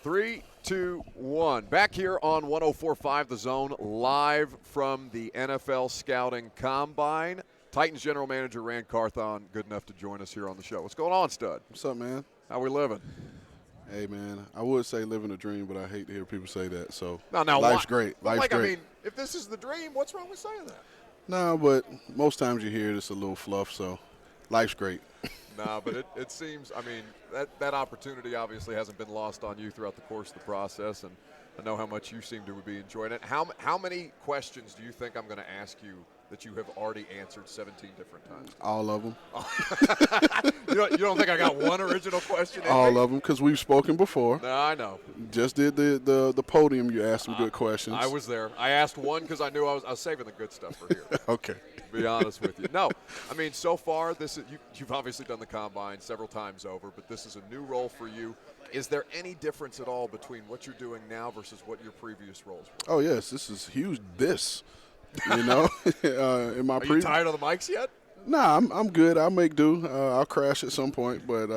3, 2, 1. Back here on 104.5 The Zone, live from the NFL Scouting Combine. Titans General Manager Rand Carthon, good enough to join us here on the show. What's going on, Stud? What's up, man? How we living? Hey, man, I would say living a dream, but I hate to hear people say that. So Now, life's why? great. But Life's great. I mean, if this is the dream, what's wrong with saying that? No, but most times you hear it's a little fluff, so life's great. No, but it seems, I mean, that opportunity obviously hasn't been lost on you throughout the course of the process, and I know how much you seem to be enjoying it. How many questions do you think I'm going to ask you that you have already answered 17 different times? All of them. You don't think I got one original question in All me? of them, because we've spoken before. No, I know. Just did the podium. You asked some good questions. I was there. I asked one because I knew I was saving the good stuff for here. Okay. To be honest with you. No, I mean, so far, you've obviously done the Combine several times over, but this is a new role for you. Is there any difference at all between what you're doing now versus what your previous roles were? Oh, yes, this is huge. In my Are you tired of the mics yet? Nah, I'm good. I'll make do. I'll crash at some point. But,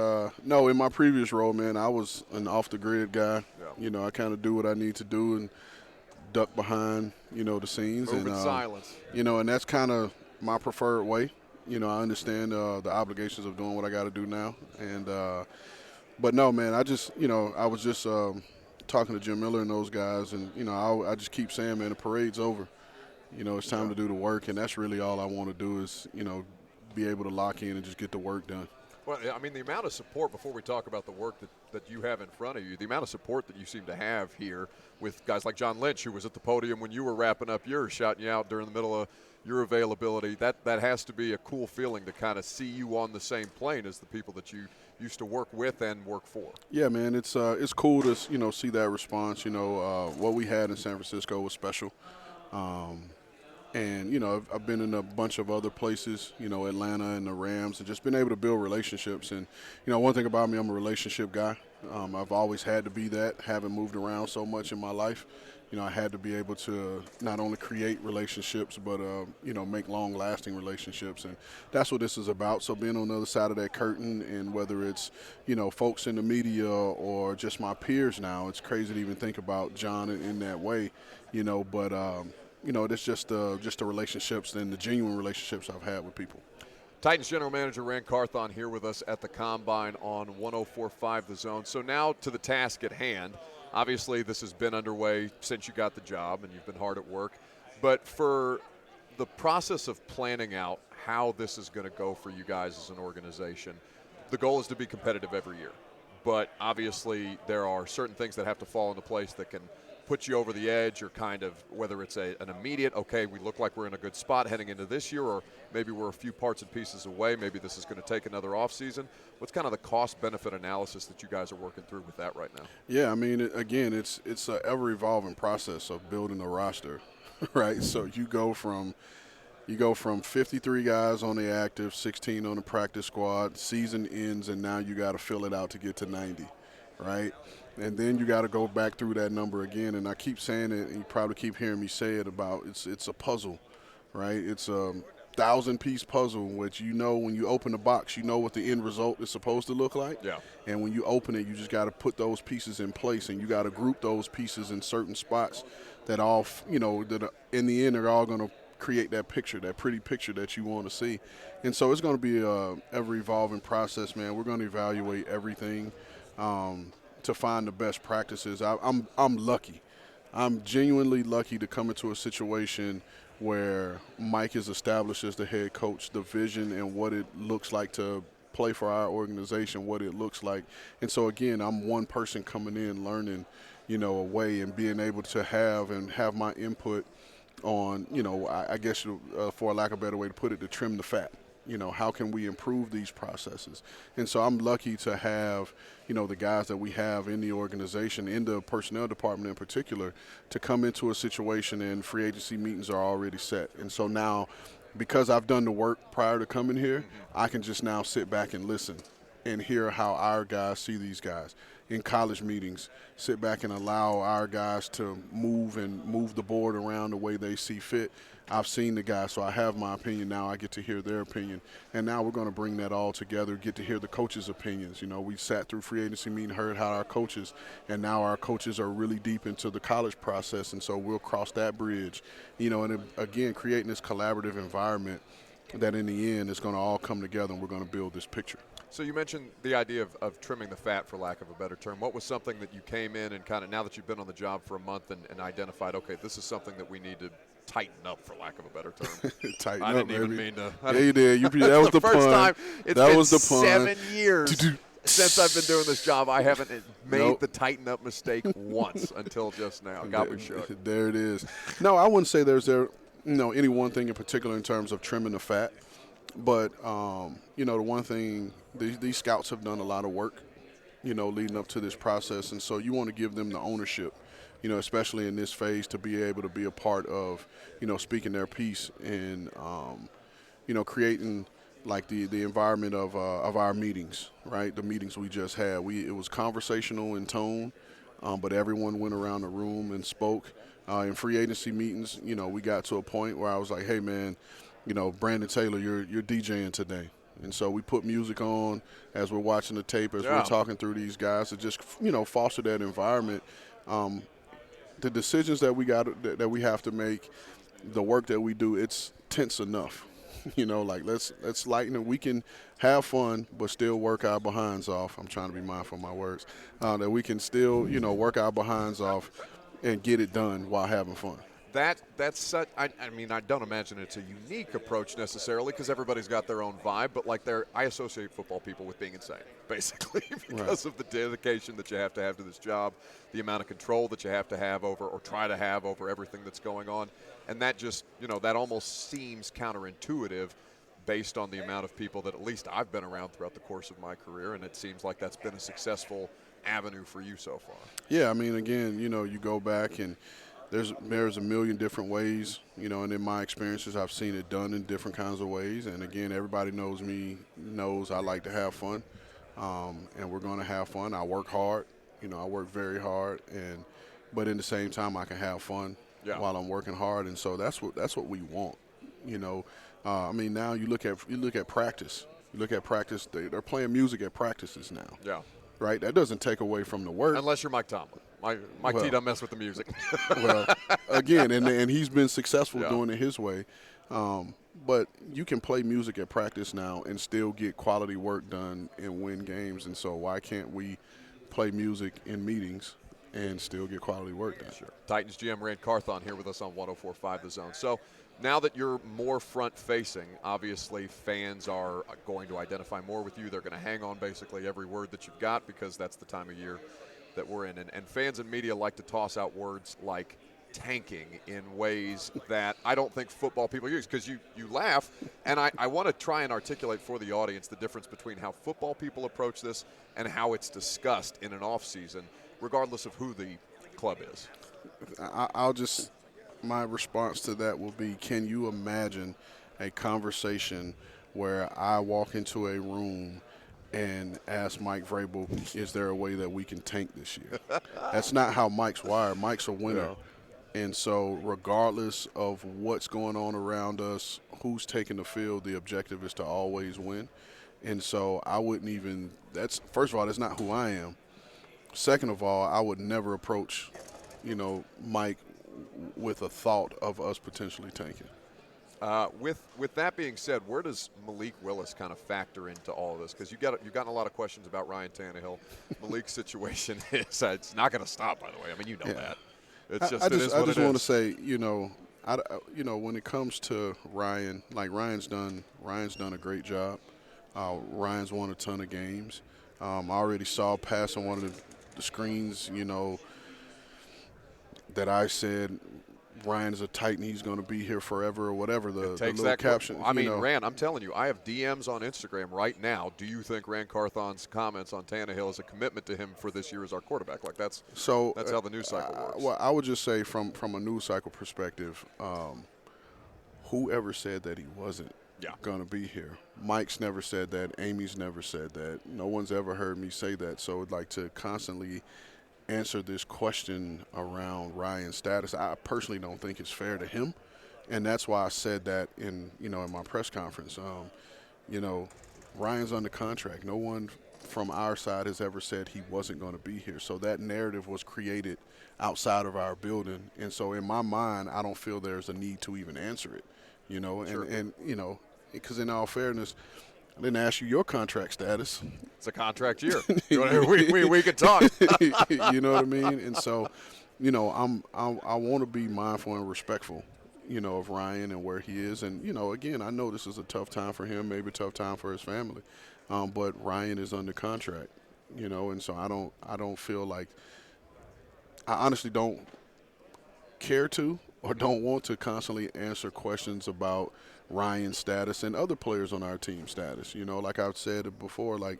no, in my previous role, man, I was an off-the-grid guy. Yeah. I kind of do what I need to do and duck behind, the scenes. Move in silence. And that's kind of my preferred way. I understand the obligations of doing what I got to do now. But, no, man, I was just talking to Jim Miller and those guys. And, I just keep saying, man, the parade's over. It's time to do the work. And that's really all I want to do is, be able to lock in and just get the work done. Well, I mean, the amount of support, before we talk about the work that you have in front of you, the amount of support that you seem to have here with guys like John Lynch, who was at the podium when you were wrapping up yours, shouting you out during the middle of your availability, that has to be a cool feeling to kind of see you on the same plane as the people that you used to work with and work for. Yeah, man, it's cool to, see that response. What we had in San Francisco was special. And, I've been in a bunch of other places, Atlanta and the Rams, and just been able to build relationships. And, one thing about me, I'm a relationship guy. I've always had to be that, having moved around so much in my life. I had to be able to not only create relationships, but, make long-lasting relationships. And that's what this is about. So being on the other side of that curtain, and whether it's, folks in the media or just my peers now, it's crazy to even think about John in that way, but it's just the relationships and the genuine relationships I've had with people. Titans General Manager Rand Carthon here with us at the Combine on 104.5 The Zone. So now to the task at hand. Obviously, this has been underway since you got the job, and you've been hard at work. But for the process of planning out how this is going to go for you guys as an organization, the goal is to be competitive every year. But obviously, there are certain things that have to fall into place that can put you over the edge, or kind of, whether it's an immediate, okay, we look like we're in a good spot heading into this year, or maybe we're a few parts and pieces away, maybe this is going to take another offseason. What's kind of the cost-benefit analysis that you guys are working through with that right now? Yeah, I mean, again, it's an ever-evolving process of building a roster, right? So you go from 53 guys on the active, 16 on the practice squad, season ends, and now you got to fill it out to get to 90, right? And then you got to go back through that number again. And I keep saying it, and you probably keep hearing me say it about it's a puzzle, right? It's a 1,000-piece puzzle, which when you open the box, you know what the end result is supposed to look like. Yeah. And when you open it, you just got to put those pieces in place, and you got to group those pieces in certain spots that all, that in the end are all going to create that picture, that pretty picture that you want to see. And so it's going to be a ever-evolving process, man. We're going to evaluate everything to find the best practices. I'm lucky. I'm genuinely lucky to come into a situation where Mike is established as the head coach, the vision and what it looks like to play for our organization, what it looks like. And so, again, I'm one person coming in, learning, a way, and being able to have my input on, I guess, for a lack of a better way to put it, to trim the fat. How can we improve these processes? And so I'm lucky to have, the guys that we have in the organization, in the personnel department in particular, to come into a situation and free agency meetings are already set. And so now, because I've done the work prior to coming here, I can just now sit back and listen and hear how our guys see these guys. in college meetings, sit back and allow our guys to move the board around the way they see fit. I've seen the guys, so I have my opinion. Now I get to hear their opinion. And now we're going to bring that all together, get to hear the coaches' opinions. You know, we sat through free agency meeting, heard how our coaches, and now our coaches are really deep into the college process, and so we'll cross that bridge. You know, and again, creating this collaborative environment that in the end is going to all come together and we're going to build this picture. So you mentioned the idea of trimming the fat, for lack of a better term. What was something that you came in and kind of, now that you've been on the job for a month and identified, okay, this is something that we need to tighten up, for lack of a better term? Tighten I up, didn't even baby. mean to. Yeah, you did. That was the first pun. time. It's that been was the pun. 7 years since I've been doing this job. I haven't made Nope. the tighten up mistake once until just now. Got me shook. There it is. No, I wouldn't say there's any one thing in particular in terms of trimming the fat. But, the one thing, these scouts have done a lot of work, leading up to this process. And so you want to give them the ownership, especially in this phase, to be able to be a part of, speaking their piece and, creating like the environment of our meetings, right? The meetings we just had. It was conversational in tone, but everyone went around the room and spoke. In free agency meetings, we got to a point where I was like, hey, man, Brandon Taylor, you're DJing today. And so we put music on as we're watching the tape, as we're talking through these guys to just, foster that environment. The decisions that we have to make, the work that we do, it's tense enough. Let's lighten it. We can have fun, but still work our behinds off. I'm trying to be mindful of my words. That we can still, work our behinds off and get it done while having fun. That's such. I mean, I don't imagine it's a unique approach necessarily because everybody's got their own vibe. But I associate football people with being insane, basically, because of the dedication that you have to this job, the amount of control that you have to have over, or try to have over, everything that's going on, and that just, that almost seems counterintuitive, based on the amount of people that at least I've been around throughout the course of my career, and it seems like that's been a successful avenue for you so far. Yeah, I mean, again, you go back and. There's a million different ways, and in my experiences, I've seen it done in different kinds of ways. And again, everybody knows I like to have fun, and we're going to have fun. I work hard, I work very hard, but in the same time, I can have fun while I'm working hard, and so that's what we want, I mean, now you look at practice. You look at practice. They're playing music at practices now. Yeah. Right. That doesn't take away from the work. Unless you're Mike Tomlin. Mike T doesn't mess with the music. Well, again, and he's been successful doing it his way. But you can play music at practice now and still get quality work done and win games. And so why can't we play music in meetings and still get quality work done? Sure. Titans GM Rand Carthon here with us on 104.5 The Zone. So now that you're more front-facing, obviously fans are going to identify more with you. They're going to hang on basically every word that you've got because that's the time of year that we're in. And fans and media like to toss out words like tanking in ways that I don't think football people use, because you laugh, and I want to try and articulate for the audience the difference between how football people approach this and how it's discussed in an off-season, regardless of who the club is. My response to that will be, can you imagine a conversation where I walk into a room and ask Mike Vrabel, is there a way that we can tank this year? That's not how Mike's wired. Mike's a winner. Yeah. And so regardless of what's going on around us, who's taking the field, the objective is to always win. And so I wouldn't even – first of all, that's not who I am. Second of all, I would never approach, Mike with a thought of us potentially tanking. With that being said, where does Malik Willis kind of factor into all of this? Because you've gotten a lot of questions about Ryan Tannehill. Malik's situation is it's not going to stop. By the way, I mean that. It's just I just want to say when it comes to Ryan, like Ryan's done a great job. Ryan's won a ton of games. I already saw a pass on one of the screens, that I said Ryan is a Titan, he's going to be here forever or whatever, the little caption. I mean, Rand, I'm telling you, I have DMs on Instagram right now. Do you think Rand Carthon's comments on Tannehill is a commitment to him for this year as our quarterback? Like that's how the news cycle works. Well, I would just say from a news cycle perspective, whoever said that he wasn't Yeah. going to be here. Mike's never said that. Amy's never said that. No one's ever heard me say that. So I'd like to constantly answer this question around Ryan's status. I personally don't think it's fair to him, and that's why I said that in my press conference. Ryan's under contract. No one from our side has ever said he wasn't going to be here. So that narrative was created outside of our building, and so in my mind, I don't feel there's a need to even answer it. Sure. And because in all fairness, I didn't ask you your contract status. It's a contract year. we could talk. You know what I mean? And so, I want to be mindful and respectful, of Ryan and where he is. And, again, I know this is a tough time for him, maybe a tough time for his family. But Ryan is under contract, and so I don't feel like – I honestly don't care to or don't want to constantly answer questions about Ryan's status and other players on our team status. Like I've said before, like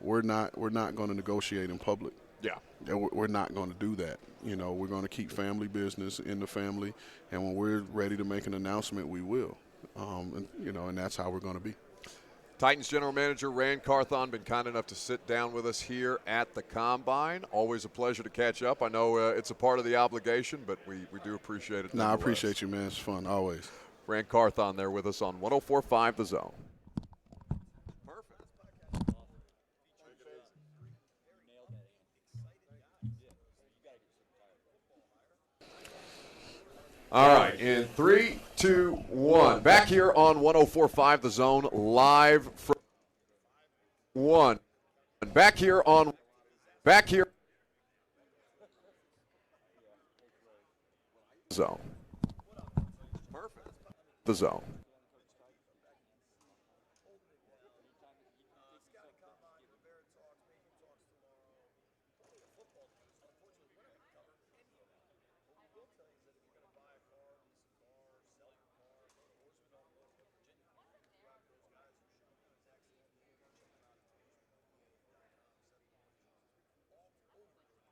we're not going to negotiate in public. Yeah. We're not going to do that. We're going to keep family business in the family, and when we're ready to make an announcement, we will. And that's how we're going to be. Titans general manager Rand Carthon been kind enough to sit down with us here at the Combine. Always a pleasure to catch up. I know it's a part of the obligation, but we do appreciate it. I appreciate you, man. It's fun, always. Rand Carthon there with us on 104.5 The Zone. Perfect. All right, in 3, 2, 1. Back here on 104.5 The Zone, live from 1. And back here. Zone. Perfect. The Zone.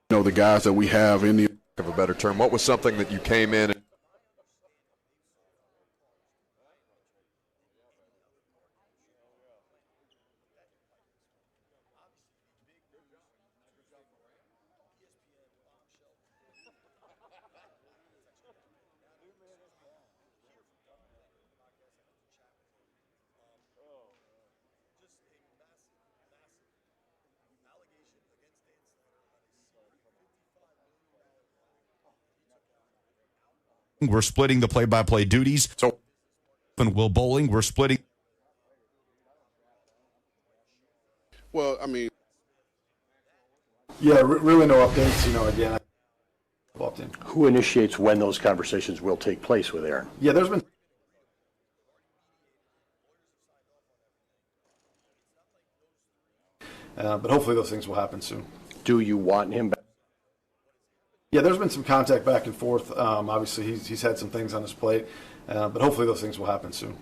The guys that we have in the – Of a better term, what was something that you came in and We're splitting the play-by-play duties. So, and Will Bowling, we're splitting. Well, I mean. Yeah, really no updates. Again, Who initiates when those conversations will take place with Aaron? yeah, there's been. But hopefully those things will happen soon. Do you want him back? Yeah, there's been some contact back and forth. Obviously, he's had some things on his plate, but hopefully those things will happen soon.